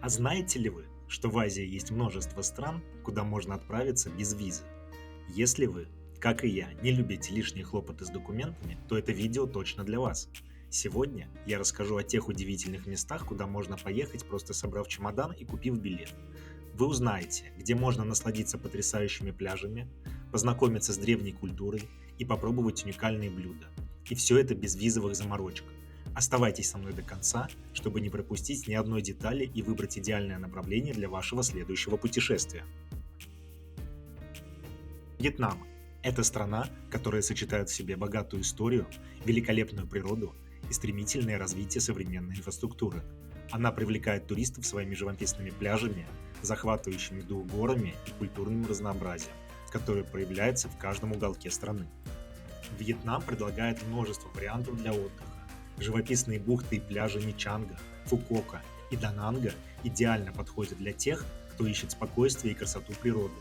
А знаете ли вы, что в Азии есть множество стран, куда можно отправиться без визы? Если вы, как и я, не любите лишние хлопоты с документами, то это видео точно для вас. Сегодня я расскажу о тех удивительных местах, куда можно поехать, просто собрав чемодан и купив билет. Вы узнаете, где можно насладиться потрясающими пляжами, познакомиться с древней культурой и попробовать уникальные блюда. И все это без визовых заморочек. Оставайтесь со мной до конца, чтобы не пропустить ни одной детали и выбрать идеальное направление для вашего следующего путешествия. Вьетнам– это страна, которая сочетает в себе богатую историю, великолепную природу и стремительное развитие современной инфраструктуры. Она привлекает туристов своими живописными пляжами, захватывающими дух горами и культурным разнообразием, которое проявляется в каждом уголке страны. Вьетнам предлагает множество вариантов для отдыха. Живописные бухты и пляжи Ничанга, Фукока и Дананга идеально подходят для тех, кто ищет спокойствие и красоту природы.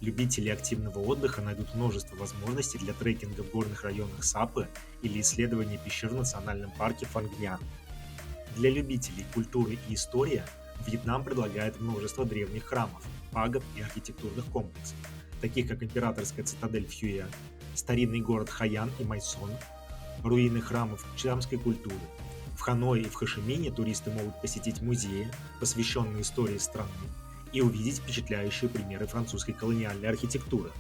Любители активного отдыха найдут множество возможностей для трекинга в горных районах Сапы или исследования пещер в национальном парке Фангнян. Для любителей культуры и истории Вьетнам предлагает множество древних храмов, пагод и архитектурных комплексов, таких как императорская цитадель в Хюэ, старинный город Хаян и Майсон, руины храмов чиамской культуры. В Ханое и в Хошимине туристы могут посетить музеи, посвященные истории страны, и увидеть впечатляющие примеры французской колониальной архитектуры.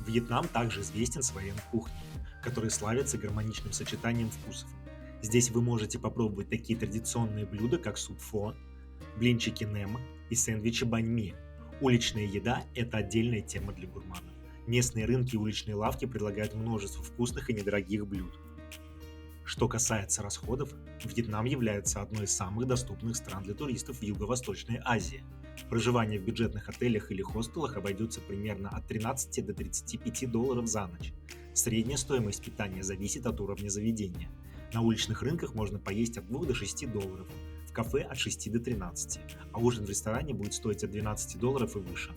Вьетнам также известен своей кухней, которая славится гармоничным сочетанием вкусов. Здесь вы можете попробовать такие традиционные блюда, как суп фо, блинчики нем и сэндвичи бань ми. Уличная еда– это отдельная тема для гурманов. Местные рынки и уличные лавки предлагают множество вкусных и недорогих блюд. Что касается расходов, Вьетнам является одной из самых доступных стран для туристов в Юго-Восточной Азии. Проживание в бюджетных отелях или хостелах обойдется примерно от 13 до 35 долларов за ночь. Средняя стоимость питания зависит от уровня заведения. На уличных рынках можно поесть от 2 до 6 долларов, в кафе от 6 до 13, а ужин в ресторане будет стоить от 12 долларов и выше.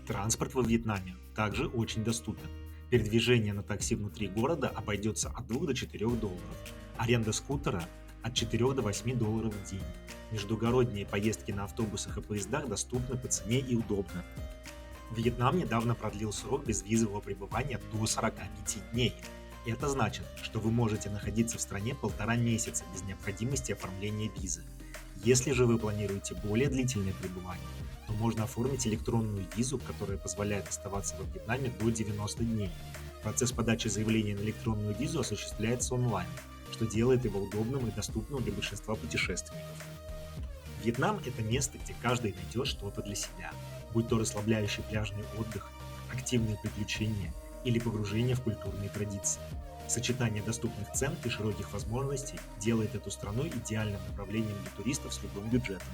Транспорт во Вьетнаме также очень доступен. Передвижение на такси внутри города обойдется от 2 до 4 долларов. Аренда скутера– от 4 до 8 долларов в день. Междугородние поездки на автобусах и поездах доступны по цене и удобно. Вьетнам недавно продлил срок безвизового пребывания до 45 дней. Это значит, что вы можете находиться в стране 1,5 месяца без необходимости оформления визы. Если же вы планируете более длительное пребывание, то можно оформить электронную визу, которая позволяет оставаться во Вьетнаме до 90 дней. Процесс подачи заявления на электронную визу осуществляется онлайн, что делает его удобным и доступным для большинства путешественников. Вьетнам– это место, где каждый найдет что-то для себя, будь то расслабляющий пляжный отдых, активные приключения или погружение в культурные традиции. Сочетание доступных цен и широких возможностей делает эту страну идеальным направлением для туристов с любым бюджетом.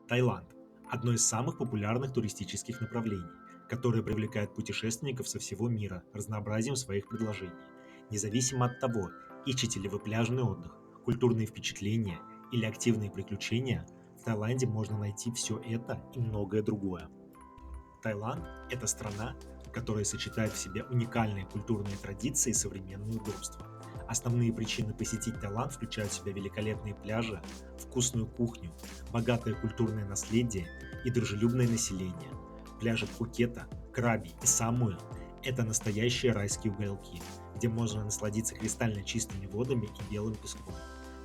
Таиланд– одно из самых популярных туристических направлений, которое привлекает путешественников со всего мира разнообразием своих предложений. Независимо от того, ищете ли вы пляжный отдых, культурные впечатления или активные приключения, в Таиланде можно найти все это и многое другое. Таиланд– это страна, которая сочетает в себе уникальные культурные традиции и современные удобства. Основные причины посетить Таиланд включают в себя великолепные пляжи, вкусную кухню, богатое культурное наследие и дружелюбное население. Пляжи Пхукета, Краби и Самуи– это настоящие райские уголки, где можно насладиться кристально чистыми водами и белым песком.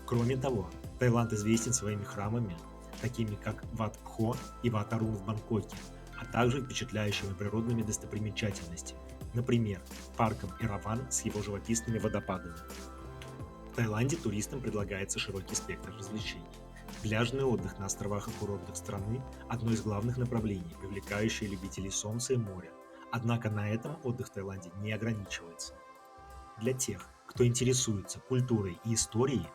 Кроме того, Таиланд известен своими храмами, такими как Wat Pho и Wat Arun в Бангкоке, а также впечатляющими природными достопримечательностями, например, парком Эраван с его живописными водопадами. В Таиланде туристам предлагается широкий спектр развлечений. Пляжный отдых на островах и курортах страны– одно из главных направлений, привлекающее любителей солнца и моря. Однако на этом отдых в Таиланде не ограничивается. Для тех, кто интересуется культурой и историей,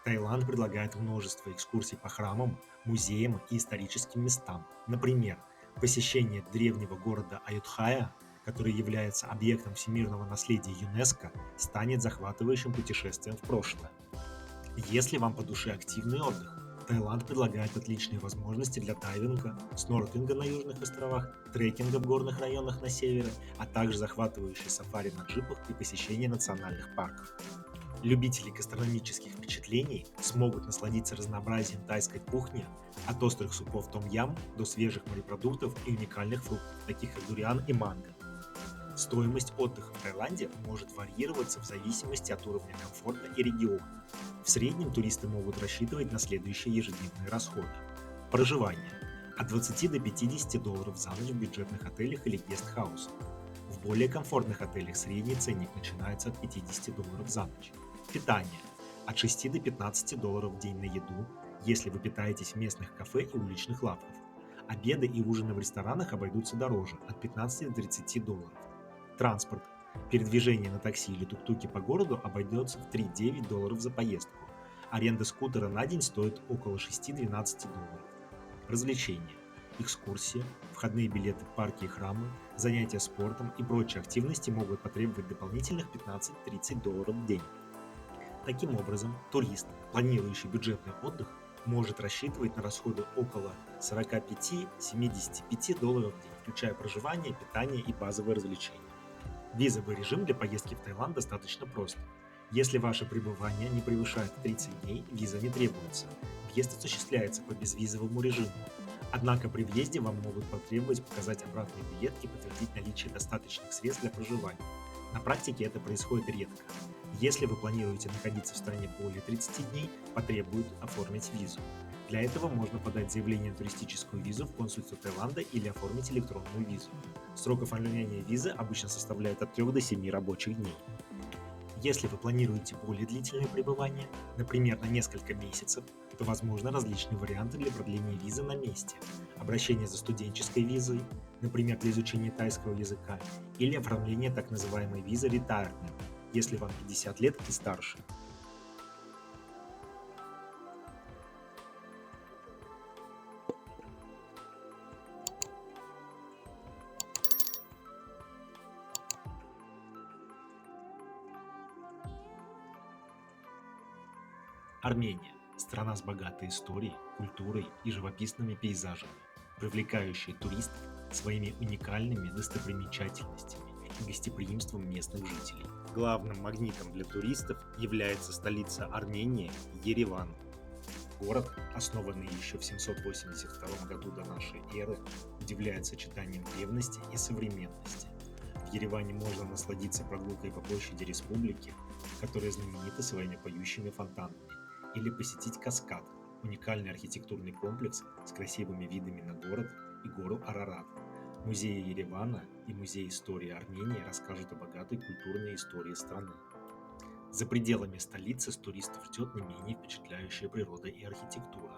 Таиланд предлагает множество экскурсий по храмам, музеям и историческим местам. Например, посещение древнего города Аютхая, который является объектом всемирного наследия ЮНЕСКО, станет захватывающим путешествием в прошлое. Если вам по душе активный отдых, Таиланд предлагает отличные возможности для дайвинга, снорклинга на южных островах, трекинга в горных районах на севере, а также захватывающие сафари на джипах и посещение национальных парков. Любители гастрономических впечатлений смогут насладиться разнообразием тайской кухни, от острых супов том-ям до свежих морепродуктов и уникальных фруктов, таких как дуриан и манго. Стоимость отдыха в Таиланде может варьироваться в зависимости от уровня комфорта и региона. В среднем туристы могут рассчитывать на следующие ежедневные расходы. Проживание – от 20 до 50 долларов за ночь в бюджетных отелях или гестхаусах. В более комфортных отелях средний ценник начинается от 50 долларов за ночь. Питание – от 6 до 15 долларов в день на еду, если вы питаетесь в местных кафе и уличных лавках. Обеды и ужины в ресторанах обойдутся дороже – от 15 до 30 долларов. Транспорт. Передвижение на такси или тук-туке по городу обойдется в 3-9 долларов за поездку. Аренда скутера на день стоит около 6-12 долларов. Развлечения. Экскурсии, входные билеты в парки и храмы, занятия спортом и прочие активности могут потребовать дополнительных 15-30 долларов в день. Таким образом, турист, планирующий бюджетный отдых, может рассчитывать на расходы около 45-75 долларов в день, включая проживание, питание и базовые развлечения. Визовый режим для поездки в Таиланд достаточно прост. Если ваше пребывание не превышает 30 дней, виза не требуется. Въезд осуществляется по безвизовому режиму. Однако при въезде вам могут потребовать показать обратный билет и подтвердить наличие достаточных средств для проживания. На практике это происходит редко. Если вы планируете находиться в стране более 30 дней, потребуют оформить визу. Для этого можно подать заявление на туристическую визу в консульство Таиланда или оформить электронную визу. Срок оформления визы обычно составляет от 3 до 7 рабочих дней. Если вы планируете более длительное пребывание, например, на несколько месяцев, то возможны различные варианты для продления визы на месте. Обращение за студенческой визой, например, для изучения тайского языка, или оформление так называемой визы Retirement, если вам 50 лет и старше. Армения – страна с богатой историей, культурой и живописными пейзажами, привлекающая туристов своими уникальными достопримечательностями и гостеприимством местных жителей. Главным магнитом для туристов является столица Армении – Ереван. Город, основанный еще в 782 году до нашей эры, удивляет сочетанием древности и современности. В Ереване можно насладиться прогулкой по площади Республики, которая знаменита своими поющими фонтанами, или посетить Каскад, уникальный архитектурный комплекс с красивыми видами на город и гору Арарат. Музеи Еревана и Музей истории Армении расскажут о богатой культурной истории страны. За пределами столицы туристов ждет не менее впечатляющая природа и архитектура.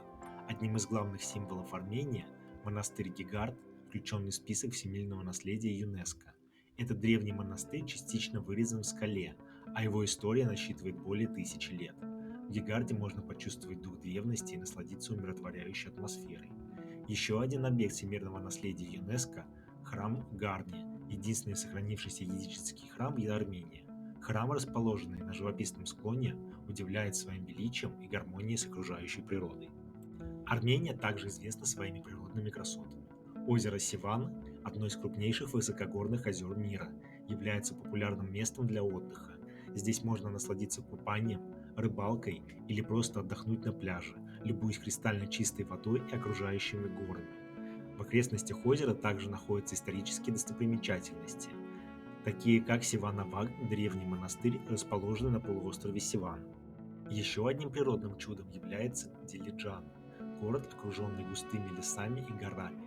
Одним из главных символов Армении – монастырь Гегард, включенный в список всемирного наследия ЮНЕСКО. Этот древний монастырь частично вырезан в скале, а его история насчитывает более 1000 лет. В Гегарде можно почувствовать дух древности и насладиться умиротворяющей атмосферой. Еще один объект всемирного наследия ЮНЕСКО – храм Гарни, единственный сохранившийся языческий храм в Армении. Храм, расположенный на живописном склоне, удивляет своим величием и гармонией с окружающей природой. Армения также известна своими природными красотами. Озеро Севан, одно из крупнейших высокогорных озер мира, является популярным местом для отдыха. Здесь можно насладиться купанием, рыбалкой или просто отдохнуть на пляже, любуясь кристально чистой водой и окружающими горами. В окрестностях озера также находятся исторические достопримечательности, такие как Севанаваг, древний монастырь, расположенный на полуострове Севан. Еще одним природным чудом является Дилиджан, город, окруженный густыми лесами и горами.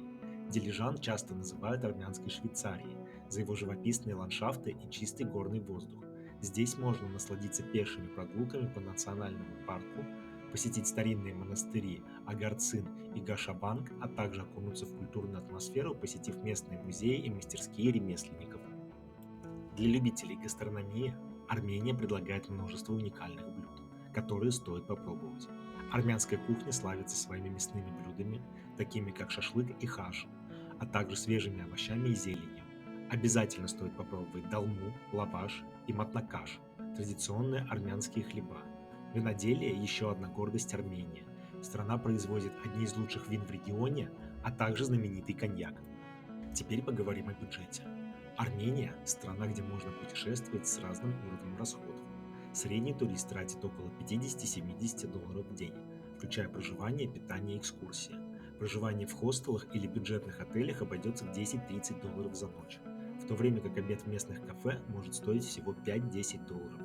Дилиджан часто называют армянской Швейцарией за его живописные ландшафты и чистый горный воздух. Здесь можно насладиться пешими прогулками по национальному парку, посетить старинные монастыри Агарцин и Гашабанг, а также окунуться в культурную атмосферу, посетив местные музеи и мастерские ремесленников. Для любителей гастрономии Армения предлагает множество уникальных блюд, которые стоит попробовать. Армянская кухня славится своими мясными блюдами, такими как шашлык и хаш, а также свежими овощами и зеленью. Обязательно стоит попробовать долму, лаваш и матнакаш – традиционные армянские хлеба. Виноделие – еще одна гордость Армении. Страна производит одни из лучших вин в регионе, а также знаменитый коньяк. Теперь поговорим о бюджете. Армения – страна, где можно путешествовать с разным уровнем расходов. Средний турист тратит около 50-70 долларов в день, включая проживание, питание и экскурсии. Проживание в хостелах или бюджетных отелях обойдется в 10-30 долларов за ночь, в то время как обед в местных кафе может стоить всего 5-10 долларов.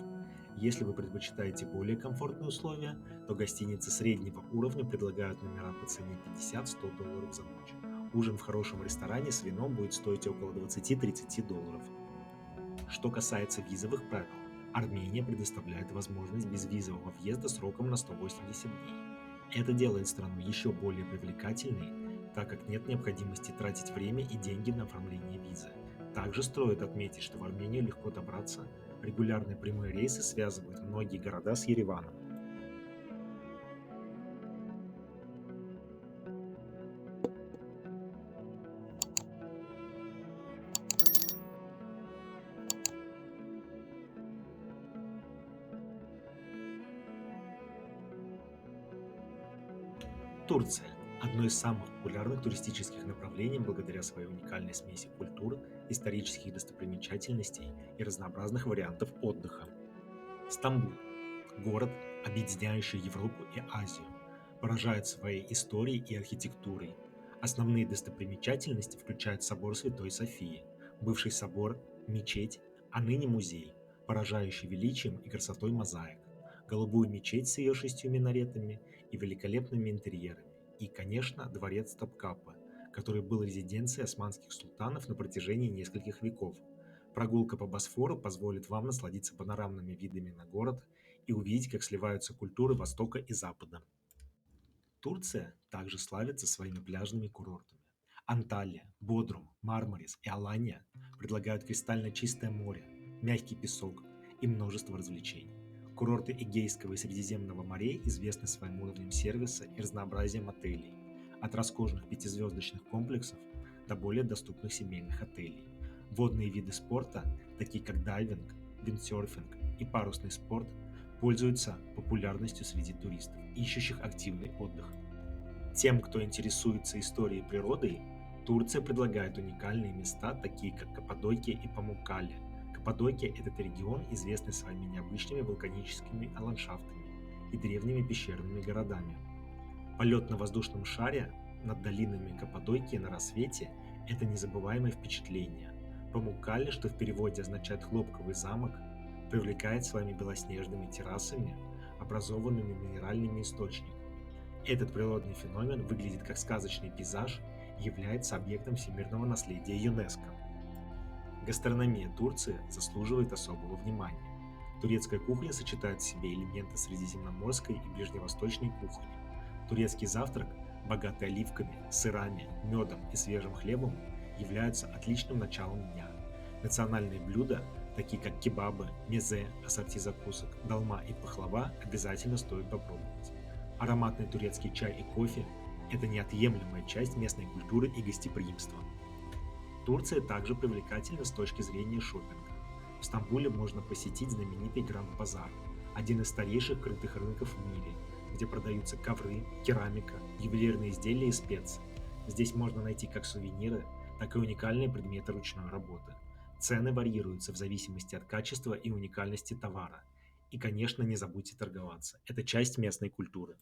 Если вы предпочитаете более комфортные условия, то гостиницы среднего уровня предлагают номера по цене 50-100 долларов за ночь. Ужин в хорошем ресторане с вином будет стоить около 20-30 долларов. Что касается визовых правил, Армения предоставляет возможность безвизового въезда сроком на 180 дней. Это делает страну еще более привлекательной, так как нет необходимости тратить время и деньги на оформление визы. Также стоит отметить, что в Армению легко добраться, регулярные прямые рейсы связывают многие города с Ереваном. Турция – одно из самых популярных туристических направлений благодаря своей уникальной смеси культур, исторических достопримечательностей и разнообразных вариантов отдыха. Стамбул – город, объединяющий Европу и Азию, поражает своей историей и архитектурой. Основные достопримечательности включают собор Святой Софии, бывший собор, мечеть, а ныне музей, поражающий величием и красотой мозаик, голубую мечеть с ее 6 минаретами и великолепными интерьерами, и, конечно, дворец Топкапы, который был резиденцией османских султанов на протяжении нескольких веков. Прогулка по Босфору позволит вам насладиться панорамными видами на город и увидеть, как сливаются культуры Востока и Запада. Турция также славится своими пляжными курортами. Анталия, Бодрум, Мармарис и Аланья предлагают кристально чистое море, мягкий песок и множество развлечений. Курорты Эгейского и Средиземного морей известны своим уровнем сервиса и разнообразием отелей, от роскошных пятизвездочных комплексов до более доступных семейных отелей. Водные виды спорта, такие как дайвинг, виндсерфинг и парусный спорт, пользуются популярностью среди туристов, ищущих активный отдых. Тем, кто интересуется историей и природой, Турция предлагает уникальные места, такие как Каппадокия и Памуккале. Каппадокия – это регион, известный своими необычными вулканическими ландшафтами и древними пещерными городами. Полет на воздушном шаре над долинами Каппадокии на рассвете – это незабываемое впечатление. Памуккале, что в переводе означает «хлопковый замок», привлекает своими белоснежными террасами, образованными минеральными источниками. Этот природный феномен выглядит как сказочный пейзаж и является объектом всемирного наследия ЮНЕСКО. Гастрономия Турции заслуживает особого внимания. Турецкая кухня сочетает в себе элементы средиземноморской и ближневосточной кухни. Турецкий завтрак, богатый оливками, сырами, медом и свежим хлебом, является отличным началом дня. Национальные блюда, такие как кебабы, мезе, ассорти закусок, долма и пахлава, обязательно стоит попробовать. Ароматный турецкий чай и кофе – это неотъемлемая часть местной культуры и гостеприимства. Турция также привлекательна с точки зрения шопинга. В Стамбуле можно посетить знаменитый Гранд-базар, один из старейших крытых рынков в мире, где продаются ковры, керамика, ювелирные изделия и специи. Здесь можно найти как сувениры, так и уникальные предметы ручной работы. Цены варьируются в зависимости от качества и уникальности товара. И, конечно, не забудьте торговаться. Это часть местной культуры.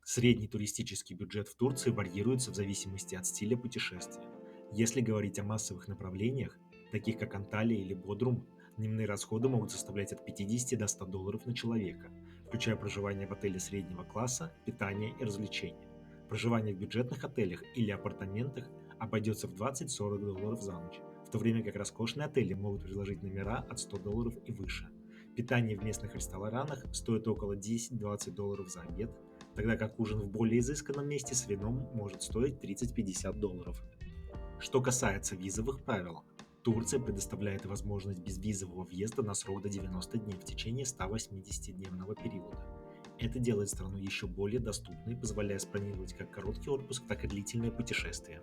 Средний туристический бюджет в Турции варьируется в зависимости от стиля путешествия. Если говорить о массовых направлениях, таких как Анталия или Бодрум, дневные расходы могут составлять от 50 до 100 долларов на человека, включая проживание в отеле среднего класса, питание и развлечения. Проживание в бюджетных отелях или апартаментах обойдется в 20-40 долларов за ночь, в то время как роскошные отели могут предложить номера от 100 долларов и выше. Питание в местных ресторанах стоит около 10-20 долларов за обед, тогда как ужин в более изысканном месте с вином может стоить 30-50 долларов. Что касается визовых правил, Турция предоставляет возможность безвизового въезда на срок до 90 дней в течение 180-дневного периода. Это делает страну еще более доступной, позволяя спланировать как короткий отпуск, так и длительное путешествие.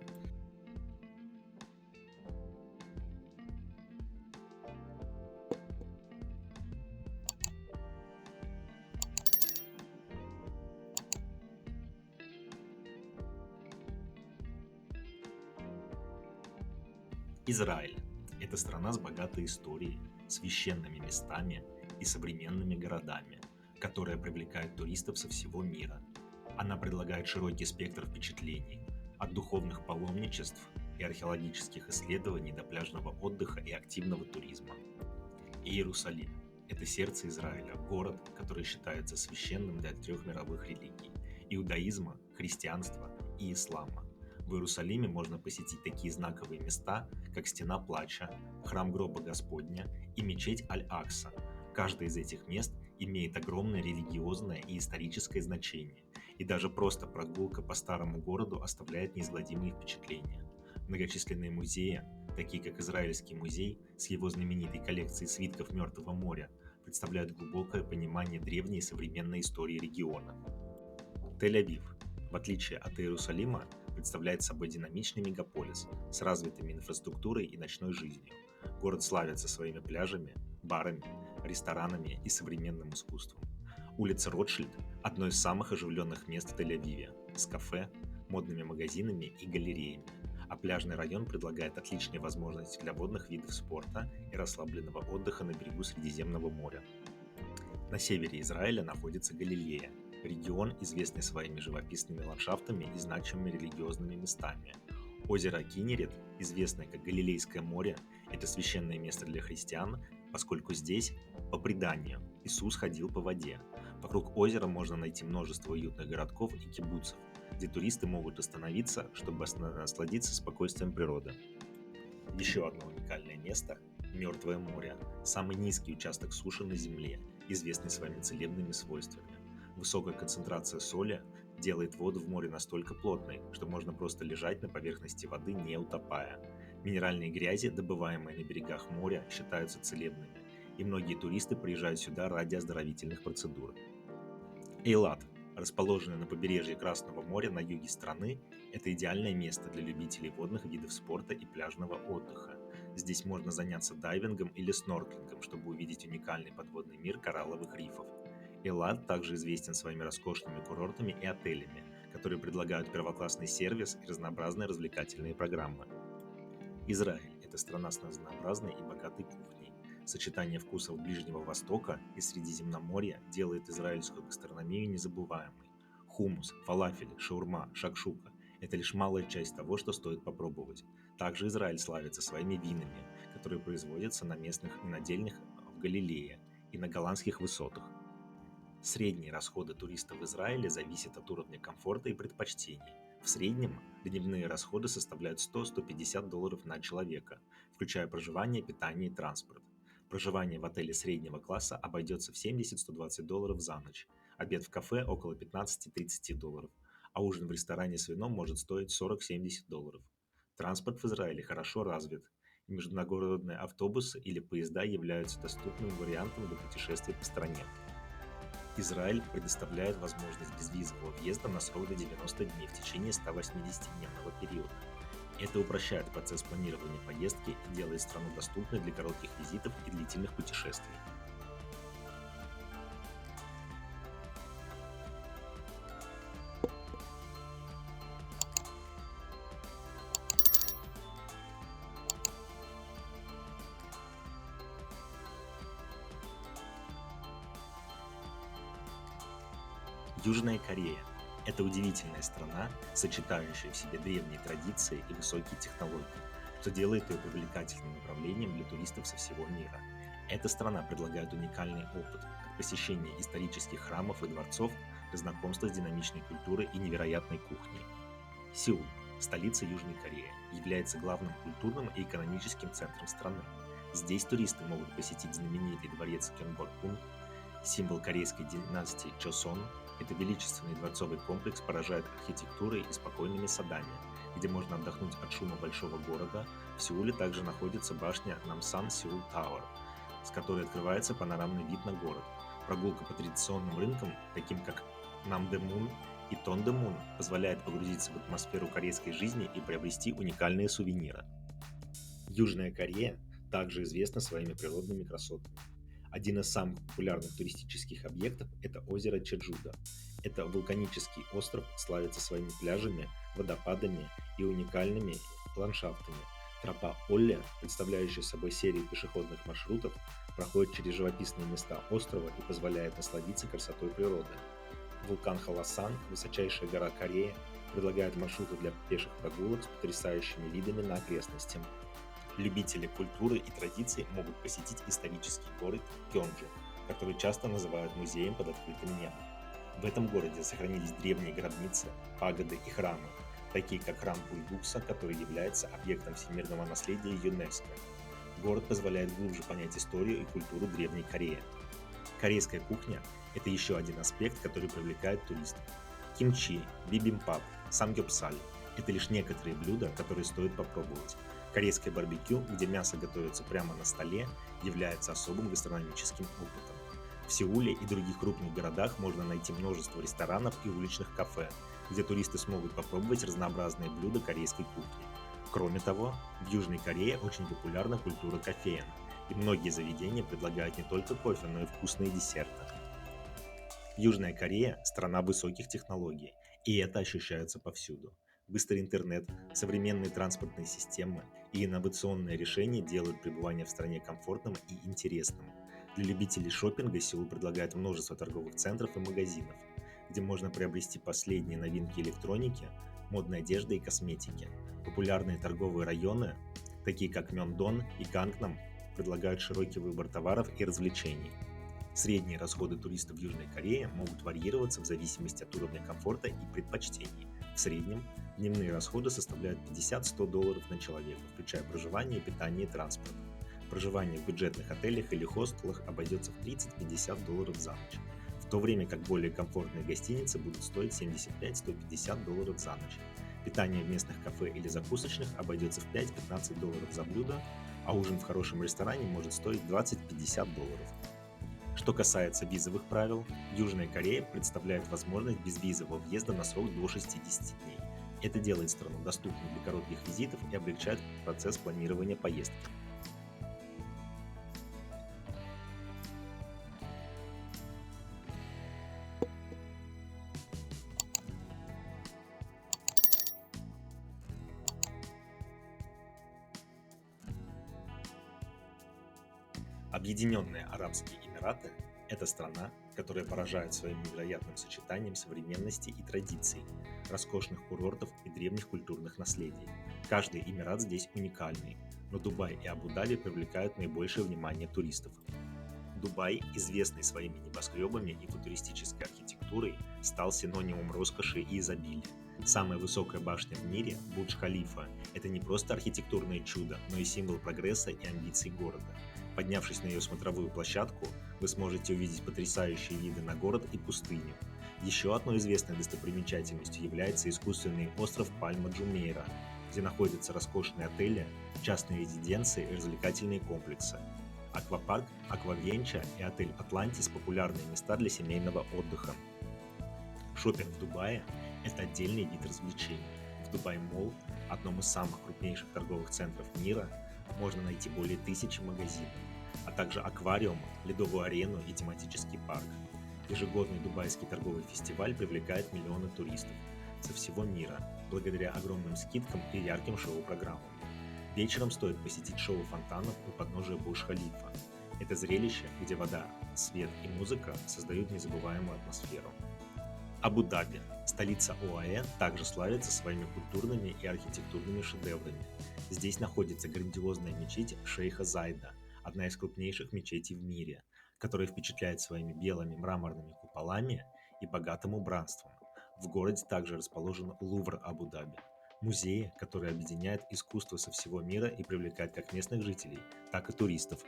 Израиль– это страна с богатой историей, священными местами и современными городами, которая привлекает туристов со всего мира. Она предлагает широкий спектр впечатлений, от духовных паломничеств и археологических исследований до пляжного отдыха и активного туризма. Иерусалим– это сердце Израиля, город, который считается священным для трех мировых религий– иудаизма, христианства и ислама. В Иерусалиме можно посетить такие знаковые места, как Стена Плача, Храм Гроба Господня и мечеть Аль-Акса. Каждое из этих мест имеет огромное религиозное и историческое значение, и даже просто прогулка по старому городу оставляет неизгладимые впечатления. Многочисленные музеи, такие как Израильский музей с его знаменитой коллекцией свитков Мертвого моря, представляют глубокое понимание древней и современной истории региона. Тель-Авив, в отличие от Иерусалима, представляет собой динамичный мегаполис с развитой инфраструктурой и ночной жизнью. Город славится своими пляжами, барами, ресторанами и современным искусством. Улица Ротшильд– одно из самых оживленных мест в Тель-Авиве, с кафе, модными магазинами и галереями, а пляжный район предлагает отличные возможности для водных видов спорта и расслабленного отдыха на берегу Средиземного моря. На севере Израиля находится Галилея, регион, известный своими живописными ландшафтами и значимыми религиозными местами. Озеро Кинерет, известное как Галилейское море, это священное место для христиан, поскольку здесь, по преданию, Иисус ходил по воде. Вокруг озера можно найти множество уютных городков и кибуцев, где туристы могут остановиться, чтобы насладиться спокойствием природы. Еще одно уникальное место – Мертвое море, самый низкий участок суши на Земле, известный своими целебными свойствами. Высокая концентрация соли делает воду в море настолько плотной, что можно просто лежать на поверхности воды, не утопая. Минеральные грязи, добываемые на берегах моря, считаются целебными, и многие туристы приезжают сюда ради оздоровительных процедур. Эйлат, расположенный на побережье Красного моря на юге страны, это идеальное место для любителей водных видов спорта и пляжного отдыха. Здесь можно заняться дайвингом или снорклингом, чтобы увидеть уникальный подводный мир коралловых рифов. Эйлат также известен своими роскошными курортами и отелями, которые предлагают первоклассный сервис и разнообразные развлекательные программы. Израиль – это страна с разнообразной и богатой кухней. Сочетание вкусов Ближнего Востока и Средиземноморья делает израильскую гастрономию незабываемой. Хумус, фалафель, шаурма, шакшука – это лишь малая часть того, что стоит попробовать. Также Израиль славится своими винами, которые производятся на местных винодельнях в Галилее и на голландских высотах. Средние расходы туристов в Израиле зависят от уровня комфорта и предпочтений. В среднем дневные расходы составляют $100–150 на человека, включая проживание, питание и транспорт. Проживание в отеле среднего класса обойдется в $70–120 за ночь, обед в кафе около $15–30, а ужин в ресторане с вином может стоить $40–70. Транспорт в Израиле хорошо развит, и международные автобусы или поезда являются доступным вариантом для путешествий по стране. Израиль предоставляет возможность безвизового въезда на срок до 90 дней в течение 180-дневного периода. Это упрощает процесс планирования поездки и делает страну доступной для коротких визитов и длительных путешествий. Южная Корея – это удивительная страна, сочетающая в себе древние традиции и высокие технологии, что делает ее привлекательным направлением для туристов со всего мира. Эта страна предлагает уникальный опыт от посещения исторических храмов и дворцов до знакомства с динамичной культурой и невероятной кухней. Сеул, столица Южной Кореи, является главным культурным и экономическим центром страны. Здесь туристы могут посетить знаменитый дворец Кёнбокгун, символ корейской династии Чосон. Это величественный дворцовый комплекс поражает архитектурой и спокойными садами, где можно отдохнуть от шума большого города. В Сеуле также находится башня Намсан Сеул Тауэр, с которой открывается панорамный вид на город. Прогулка по традиционным рынкам, таким как Намдэмун и Тондэмун, позволяет погрузиться в атмосферу корейской жизни и приобрести уникальные сувениры. Южная Корея также известна своими природными красотами. Один из самых популярных туристических объектов – это озеро Чеджудо. Это вулканический остров, славится своими пляжами, водопадами и уникальными ландшафтами. Тропа Олле, представляющая собой серию пешеходных маршрутов, проходит через живописные места острова и позволяет насладиться красотой природы. Вулкан Халасан, высочайшая гора Кореи, предлагает маршруты для пеших прогулок с потрясающими видами на окрестности. Любители культуры и традиций могут посетить исторический город Кёнджу, который часто называют музеем под открытым небом. В этом городе сохранились древние гробницы, пагоды и храмы, такие как храм Бульдукса, который является объектом всемирного наследия ЮНЕСКО. Город позволяет глубже понять историю и культуру Древней Кореи. Корейская кухня – это еще один аспект, который привлекает туристов. Кимчи, бибимпап, самгёпсаль – это лишь некоторые блюда, которые стоит попробовать. Корейское барбекю, где мясо готовится прямо на столе, является особым гастрономическим опытом. В Сеуле и других крупных городах можно найти множество ресторанов и уличных кафе, где туристы смогут попробовать разнообразные блюда корейской кухни. Кроме того, в Южной Корее очень популярна культура кофеен, и многие заведения предлагают не только кофе, но и вкусные десерты. Южная Корея – страна высоких технологий, и это ощущается повсюду. Быстрый интернет, современные транспортные системы и инновационные решения делают пребывание в стране комфортным и интересным. Для любителей шопинга Сеул предлагает множество торговых центров и магазинов, где можно приобрести последние новинки электроники, модной одежды и косметики. Популярные торговые районы, такие как Мёндон и Гангнам, предлагают широкий выбор товаров и развлечений. Средние расходы туристов в Южной Корее могут варьироваться в зависимости от уровня комфорта и предпочтений. В среднем дневные расходы составляют $50–100 на человека, включая проживание, питание и транспорт. Проживание в бюджетных отелях или хостелах обойдется в $30–50 за ночь, в то время как более комфортные гостиницы будут стоить $75–150 за ночь. Питание в местных кафе или закусочных обойдется в $5–15 за блюдо, а ужин в хорошем ресторане может стоить $20–50. Что касается визовых правил, Южная Корея представляет возможность безвизового въезда на срок до 60 дней. Это делает страну доступной для коротких визитов и облегчает процесс планирования поездки. Объединенные Арабские Эмираты – это страна, которая поражает своим невероятным сочетанием современности и традиций, роскошных курортов и древних культурных наследий. Каждый эмират здесь уникальный, но Дубай и Абу-Даби привлекают наибольшее внимание туристов. Дубай, известный своими небоскребами и футуристической архитектурой, стал синонимом роскоши и изобилия. Самая высокая башня в мире, Бурдж-Халифа, это не просто архитектурное чудо, но и символ прогресса и амбиций города. Поднявшись на ее смотровую площадку, вы сможете увидеть потрясающие виды на город и пустыню. Еще одной известной достопримечательностью является искусственный остров Пальма-Джумейра, где находятся роскошные отели, частные резиденции и развлекательные комплексы. Аквапарк, Аквавенча и отель Атлантис – популярные места для семейного отдыха. Шопинг в Дубае – это отдельный вид развлечений. В Дубай Молл, одном из самых крупнейших торговых центров мира, можно найти более 1000 магазинов, а также аквариум, ледовую арену и тематический парк. Ежегодный дубайский торговый фестиваль привлекает миллионы туристов со всего мира, благодаря огромным скидкам и ярким шоу-программам. Вечером стоит посетить шоу фонтанов у подножия Бурдж-Халифа. Это зрелище, где вода, свет и музыка создают незабываемую атмосферу. Абу-Даби, столица ОАЭ, также славится своими культурными и архитектурными шедеврами. Здесь находится грандиозная мечеть Шейха Зайда, одна из крупнейших мечетей в мире, которая впечатляет своими белыми мраморными куполами и богатым убранством. В городе также расположен Лувр Абу-Даби, музей, который объединяет искусство со всего мира и привлекает как местных жителей, так и туристов.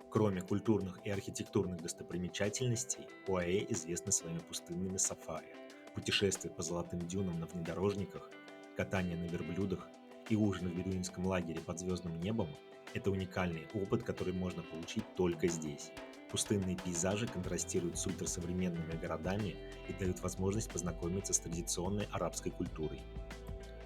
Кроме культурных и архитектурных достопримечательностей, ОАЭ известна своими пустынными сафари, путешествия по золотым дюнам на внедорожниках, катание на верблюдах и ужин в бедуинском лагере под звездным небом – это уникальный опыт, который можно получить только здесь. Пустынные пейзажи контрастируют с ультрасовременными городами и дают возможность познакомиться с традиционной арабской культурой.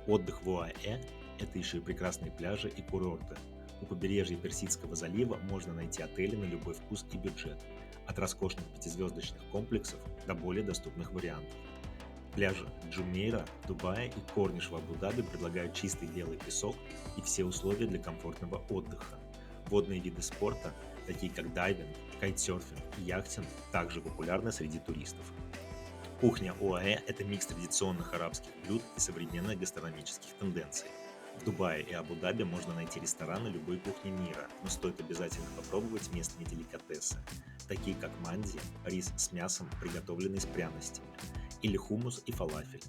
Отдых в ОАЭ – это еще и прекрасные пляжи и курорты. У побережья Персидского залива можно найти отели на любой вкус и бюджет, от роскошных пятизвездочных комплексов до более доступных вариантов. Пляжи Джумейра, Дубая и Корниш в Абу-Даби предлагают чистый белый песок и все условия для комфортного отдыха. Водные виды спорта, такие как дайвинг, кайтсерфинг и яхтинг, также популярны среди туристов. Кухня ОАЭ – это микс традиционных арабских блюд и современных гастрономических тенденций. В Дубае и Абу-Даби можно найти рестораны любой кухни мира, но стоит обязательно попробовать местные деликатесы, такие как манди, рис с мясом, приготовленный с пряностями, или хумус и фалафель.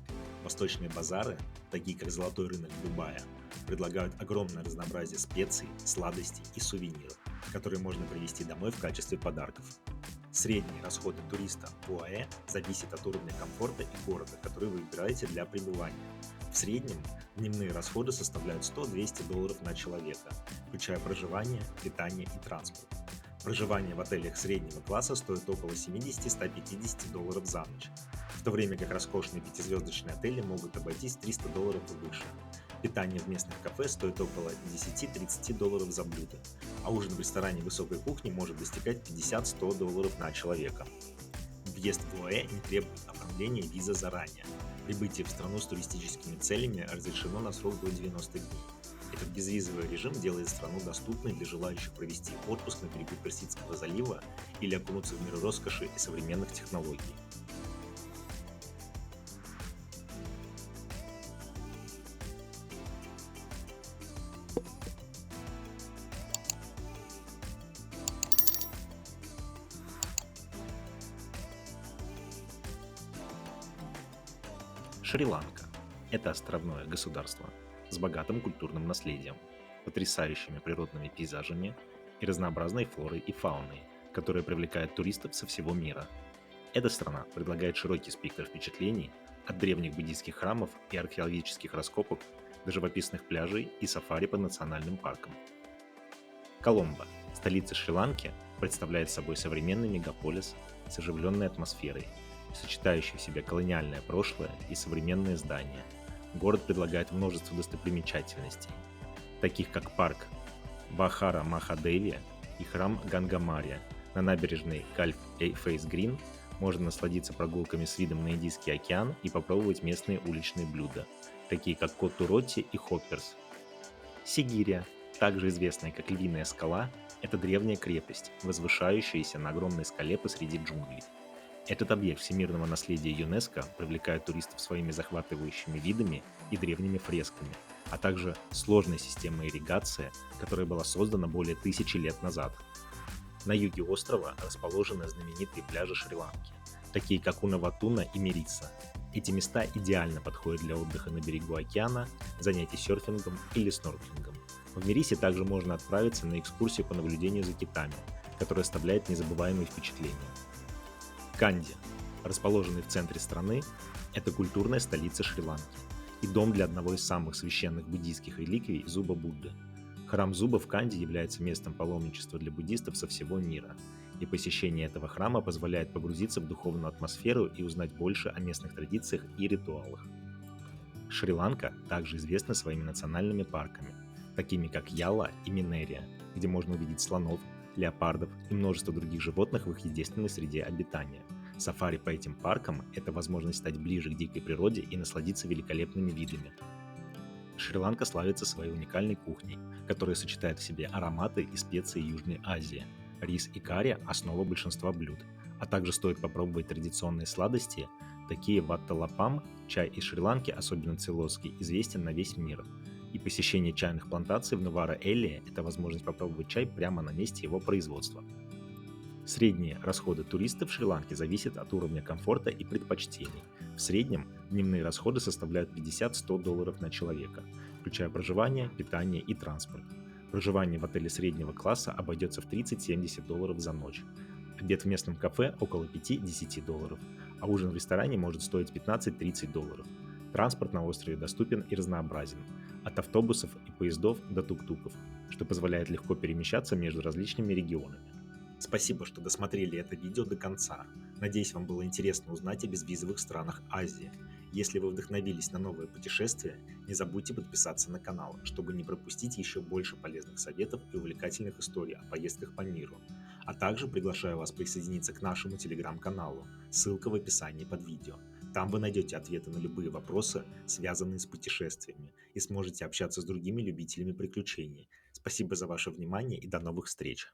Восточные базары, такие как Золотой рынок Дубая, предлагают огромное разнообразие специй, сладостей и сувениров, которые можно привезти домой в качестве подарков. Средние расходы туриста в ОАЭ зависят от уровня комфорта и города, который вы выбираете для пребывания. В среднем дневные расходы составляют $100-200 на человека, включая проживание, питание и транспорт. Проживание в отелях среднего класса стоит около $70-150 за ночь, в то время как роскошные пятизвездочные отели могут обойтись $300 и выше. Питание в местных кафе стоит около $10-30 за блюдо, а ужин в ресторане высокой кухни может достигать $50-100 на человека. Въезд в ОАЭ не требует оформления визы заранее. Прибытие в страну с туристическими целями разрешено на срок до 90 дней. Этот безвизовый режим делает страну доступной для желающих провести отпуск на берегу Персидского залива или окунуться в мир роскоши и современных технологий. Шри-Ланка – это островное государство с богатым культурным наследием, потрясающими природными пейзажами и разнообразной флорой и фауной, которая привлекает туристов со всего мира. Эта страна предлагает широкий спектр впечатлений от древних буддийских храмов и археологических раскопок до живописных пляжей и сафари по национальным паркам. Коломбо, столица Шри-Ланки, представляет собой современный мегаполис с оживленной атмосферой, сочетающий в себе колониальное прошлое и современные здания. Город предлагает множество достопримечательностей, таких как парк Вахара Махадеви и храм Гангамария. На набережной Гальф Фейс Грин можно насладиться прогулками с видом на Индийский океан и попробовать местные уличные блюда, такие как котту роти и хопперс. Сигирия, также известная как Львиная скала, это древняя крепость, возвышающаяся на огромной скале посреди джунглей. Этот объект всемирного наследия ЮНЕСКО привлекает туристов своими захватывающими видами и древними фресками, а также сложной системой ирригации, которая была создана более 1000 лет назад. На юге острова расположены знаменитые пляжи Шри-Ланки, такие как Унаватуна и Мериса. Эти места идеально подходят для отдыха на берегу океана, занятий серфингом или снорклингом. В Мерисе также можно отправиться на экскурсию по наблюдению за китами, которая оставляет незабываемые впечатления. Канди, расположенный в центре страны, это культурная столица Шри-Ланки и дом для одного из самых священных буддийских реликвий – зуба Будды. Храм зуба в Канди является местом паломничества для буддистов со всего мира, и посещение этого храма позволяет погрузиться в духовную атмосферу и узнать больше о местных традициях и ритуалах. Шри-Ланка также известна своими национальными парками, такими как Яла и Минерия, где можно увидеть слонов, леопардов и множество других животных в их естественной среде обитания. Сафари по этим паркам – это возможность стать ближе к дикой природе и насладиться великолепными видами. Шри-Ланка славится своей уникальной кухней, которая сочетает в себе ароматы и специи Южной Азии. Рис и карри – основа большинства блюд, а также стоит попробовать традиционные сладости, такие ватталапам, чай из Шри-Ланки, особенно цейлонский, известен на весь мир. И посещение чайных плантаций в Нувара-Элли – это возможность попробовать чай прямо на месте его производства. Средние расходы туристов в Шри-Ланке зависят от уровня комфорта и предпочтений. В среднем дневные расходы составляют $50-100 на человека, включая проживание, питание и транспорт. Проживание в отеле среднего класса обойдется в $30-70 за ночь. Обед в местном кафе около $5-10, а ужин в ресторане может стоить $15-30. Транспорт на острове доступен и разнообразен, от автобусов и поездов до тук-туков, что позволяет легко перемещаться между различными регионами. Спасибо, что досмотрели это видео до конца. Надеюсь, вам было интересно узнать о безвизовых странах Азии. Если вы вдохновились на новое путешествие, не забудьте подписаться на канал, чтобы не пропустить еще больше полезных советов и увлекательных историй о поездках по миру. А также приглашаю вас присоединиться к нашему телеграм-каналу, ссылка в описании под видео. Там вы найдете ответы на любые вопросы, связанные с путешествиями, и сможете общаться с другими любителями приключений. Спасибо за ваше внимание и до новых встреч!